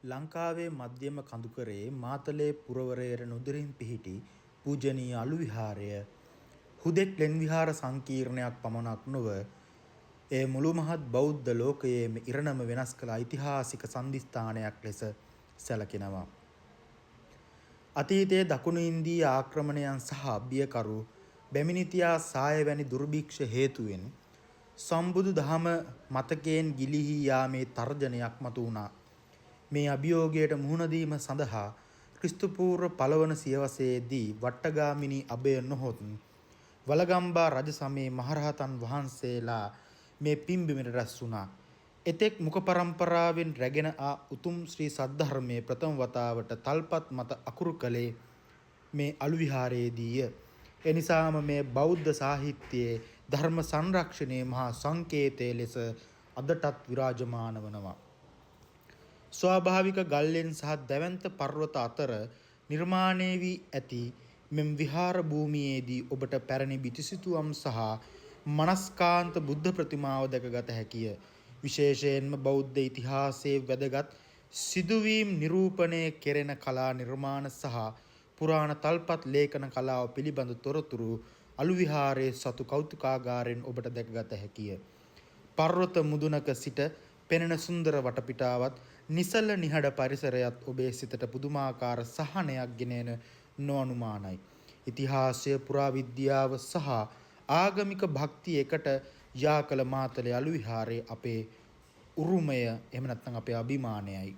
ලංකාවේ මධ්‍යම කඳුකරේ මාතලේ පුරවරයට නුදුරින් පිහිටි පූජනීය අලු විහාරය හුදෙක් ලෙන් විහාර සංකීර්ණයක් පමණක් නොව එය මුළු මහත් බෞද්ධ ලෝකයේම ඉරණම වෙනස් කළ ඓතිහාසික සන්ධිස්ථානයක් ලෙස සැලකෙනවා. අතීතයේ දකුණු ඉන්දීය ආක්‍රමණයන් සහ අභියකරු බැමිණිතියා සාය වැනි දුර්භික්ෂ හේතුවෙන් සම්බුදු දහම මතකයෙන් ගිලිහී යාමේ තර්ජනයක් මතු වුණා. මේ අභියෝගයට මුහුණ දීම සඳහා ක්‍රිස්තු පූර්ව පළවන සියවසේදී වට්ටගාමිනී අභය නොහොත් වලගම්බා රජ සමයේ මහරහතන් වහන්සේලා මේ පින්බිමට රැස් වුණා. එතෙක් මුඛ පරම්පරාවෙන් රැගෙන ආ උතුම් ශ්‍රී සද්ධර්මයේ ප්‍රථම වතාවට තල්පත් මත අකුරු කළේ මේ අලු විහාරයේදීය. එනිසාම මේ බෞද්ධ සාහිත්‍යයේ ධර්ම සංරක්ෂණයේ මහා සංකේතය ලෙස අදටත් විරාජමාන වනවා. ස්වාභාවික ගල්ලෙන් සහ දැවැන්ත පර්වත අතර නිර්මාණය වී ඇති මෙම විහාර භූමියේදී ඔබට පැරණි බිතුසිතුවම් සහ මනස්කාන්ත බුද්ධ ප්‍රතිමාව දැකගත හැකිය. විශේෂයෙන්ම බෞද්ධ ඉතිහාසයේ වැදගත් සිදුවීම් නිරූපණය කෙරෙන කලා නිර්මාණ සහ පුරාණ තල්පත් ලේඛන කලාව පිළිබඳ තොරතුරු අලු විහාරයේ සතු කෞතුකාගාරයෙන් ඔබට දැකගත හැකිය. පර්වත මුදුනක සිට පෙනෙන සුන්දර වටපිටාවත් නිසල නිහඬ පරිසරයත් ඔබේ සිතට පුදුමාකාර සහනයක් ගෙනෙන නොඅනුමානයි. ඉතිහාසය, පුරාවිද්‍යාව සහ ආගමික භක්තිය එකට යා කළ මාතලේ අලු විහාරයේ අපේ උරුමය, එහෙම නැත්නම් අපේ අභිමානයයි.